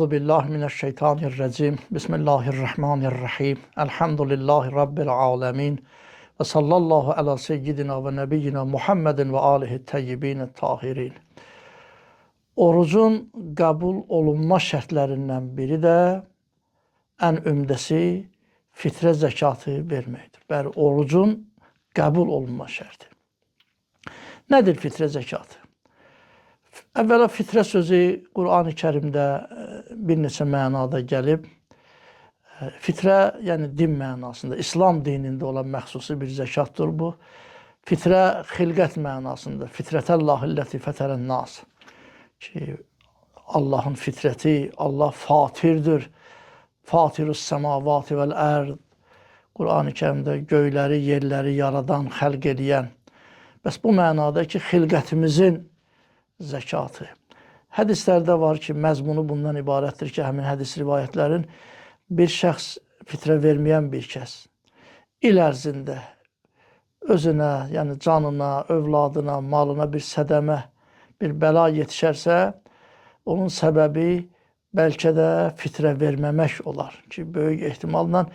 Euzu billahi mineşşeytanirracim. Bismillahirrahmanirrahim. Elhamdülillahi rabbil alamin. Ve sallallahu ala seyyidina ve nebiyyina Muhammedin ve alihi teyyibin tahirin. Orucun qəbul olunma şərtlərindən biri də ən ümdəsi fitrə zəkatı verməkdir. Bəli, orucun qəbul olunma şərti. Nədir fitrə zəkatı? Əvvəla fitrə sözü Qur'an-ı Kərimdə bir neçə mənada gəlib. Fitrə, yəni din mənasında, İslam dinində olan məxsusi bir zəkatdır bu. Fitrə xilqət mənasında, fitrətəllahilləti fətərən nas. Ki, Allahın fitrəti, Allah fatirdir. Fatirus səmavati vəl-ərd. Qur'an-ı Kərimdə göyləri, yerləri yaradan, xəlq eləyən. Bəs bu mənada ki, xilqətimizin zəkatı. Hədislərdə var ki, məzmunu bundan ibarətdir ki, həmin hədis rivayətlərin bir şəxs fitrə verməyən bir kəs il ərzində özünə, yəni canına, övladına, malına bir sədəmə, bir bəla yetişərsə, onun səbəbi bəlkə də fitrə verməmək olar ki, böyük ehtimalla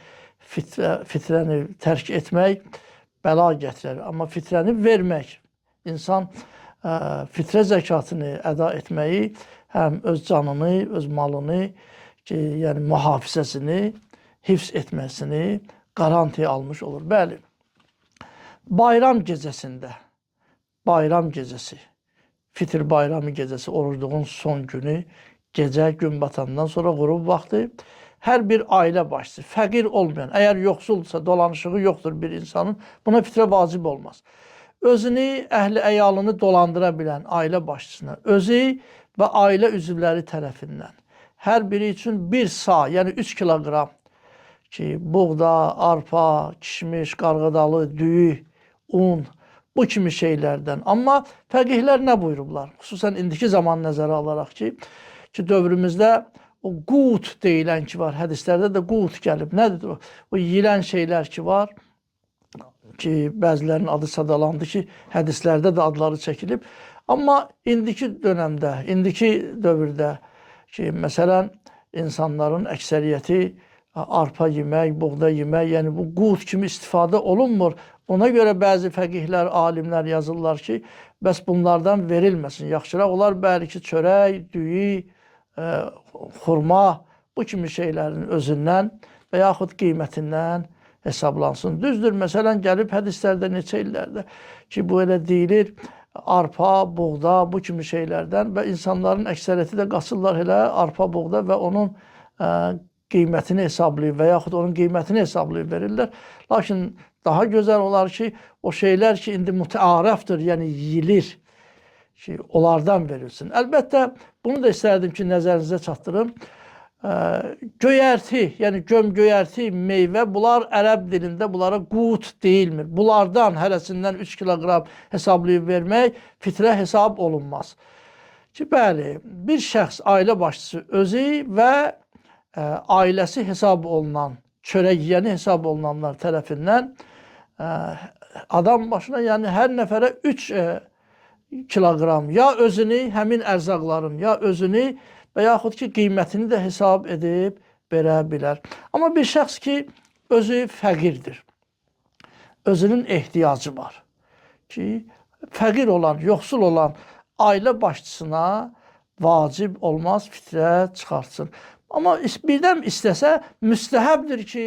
fitrəni tərk etmək bəla gətirər. Amma fitrəni vermək, insan fitrə zəkatını əda etməyi həm öz canını, öz malını, yəni mühafizəsini, hifz etməsini qarantiya almış olur. Bəli, bayram gecəsində, bayram gecəsi, fitr bayramı gecəsi, orucluğun son günü, gecə gün batandan sonra qurub vaxtı, hər bir ailə başçısı, fəqir olmayan, əgər yoxsuldursa, dolanışığı yoxdur bir insanın, buna fitrə vacib olmaz. Özünü, əhli əyalını dolandıra bilən ailə başçısına, özü və ailə üzvləri tərəfindən hər biri üçün bir sa, yəni 3 kiloqram ki, buğda, arpa, kişmiş, qarğıdalı, düyü, un, bu kimi şeylərdən. Amma fəqihlər nə buyurublar? Xüsusən indiki zaman nəzərə alaraq ki, dövrümüzdə o qut deyilən ki var, hədislərdə də qut gəlib. Nədir o? O yiyilən şeylər ki var, ki bəzilərinin adı sadalandı ki, hədislərdə də adları çəkilib. Amma indiki dönəmdə, indiki dövrdə ki, məsələn, insanların əksəriyyəti arpa yemək, buğda yemək, yəni bu qut kimi istifadə olunmur. Ona görə bəzi fəqihlər, alimlər yazırlar ki, bəs bunlardan verilməsin. Yaxşıraq olar, bəli ki, çörək, düyü, xurma, bu kimi şeylərin özündən və yaxud qiymətindən hesablansın. Düzdür, məsələn, gəlib hədislərdə neçə illərdə ki, bu elə deyilir, arpa, buğda, bu kimi şeylərdən və insanların əksəriyyəti də qaçırlar elə arpa, buğda və onun qiymətini hesablayıb və yaxud onun qiymətini hesablayıb verirlər. Lakin daha gözəl olar ki, o şeylər ki, indi mütəarəfdir, yəni yeyilir ki, onlardan verilsin. Əlbəttə, bunu da istərdim ki, nəzərinizə çatdırım. Göyərti, yəni göm-göyərti, meyvə, bunlar ərəb dilində bunlara qut deyilmir. Bunlardan hərəsindən 3 kiloqram hesablayıb vermək fitrə hesab olunmaz. Ki, bəli, bir şəxs, ailə başçısı özü və ailəsi hesab olunan, çörək yiyəni hesab olunanlar tərəfindən adam başına, yəni hər nəfərə 3 kiloqram ya özünü, həmin ərzaqların, ya özünü və yaxud ki, qiymətini də hesab edib verə bilər. Amma bir şəxs ki, özü fəqirdir, özünün ehtiyacı var ki, fəqir olan, yoxsul olan ailə başçısına vacib olmaz, fitrə çıxartsın. Amma birdən istəsə, müstəhəbdir ki,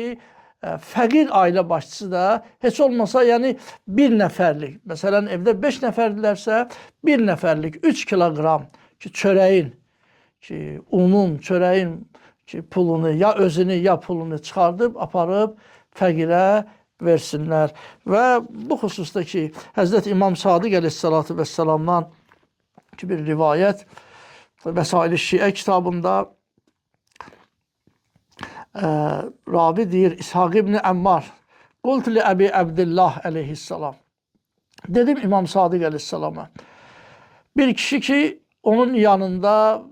fəqir ailə başçısı da heç olmasa, yəni bir nəfərlik, məsələn, evdə 5 nəfərdilərsə, bir nəfərlik 3 kiloqram ki, çörəyin, ki, unun, çörəyin ki, pulunu, ya özünü, ya pulunu çıxardıb, aparıb fəqirə versinlər. Və bu xüsusda ki, Həzrət İmam Sadiq əleyhissalatu vəssalamdan ki, bir rivayət Vəsail-i Şiə kitabında ravi deyir, İshaq ibn Əmmar, qultu li Əbi Əbdillah əleyhissalam. Dedim İmam Sadiq əleyhissalama, bir kişi ki, onun yanında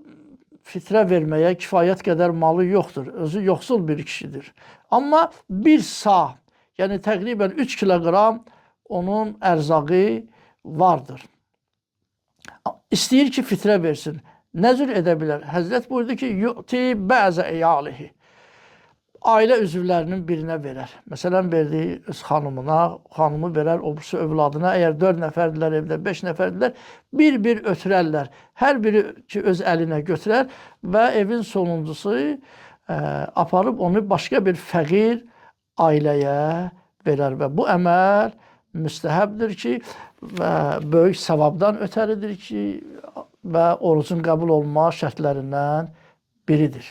fitrə verməyə kifayət qədər malı yoxdur. Özü yoxsul bir kişidir. Amma bir sa, yəni təqribən 3 kiloqram onun ərzağı vardır. İstəyir ki, fitrə versin. Nəzr edə bilər. Həzrət buyurdu ki, yu'ti bəzə eyalihi. Ailə üzvlərinin birinə verər. Məsələn, verdiyi öz xanımına, xanımı verər o birisi övladına. Əgər 4 nəfərdirlər evdə, 5 nəfərdirlər, bir-bir ötürərlər. Hər biri ki, öz əlinə götürər və evin sonuncusu aparıb onu başqa bir fəqir ailəyə verər. Və bu əməl müstəhəbdir ki, və böyük savabdan ötəridir ki, və orucun qəbul olma şərtlərindən biridir.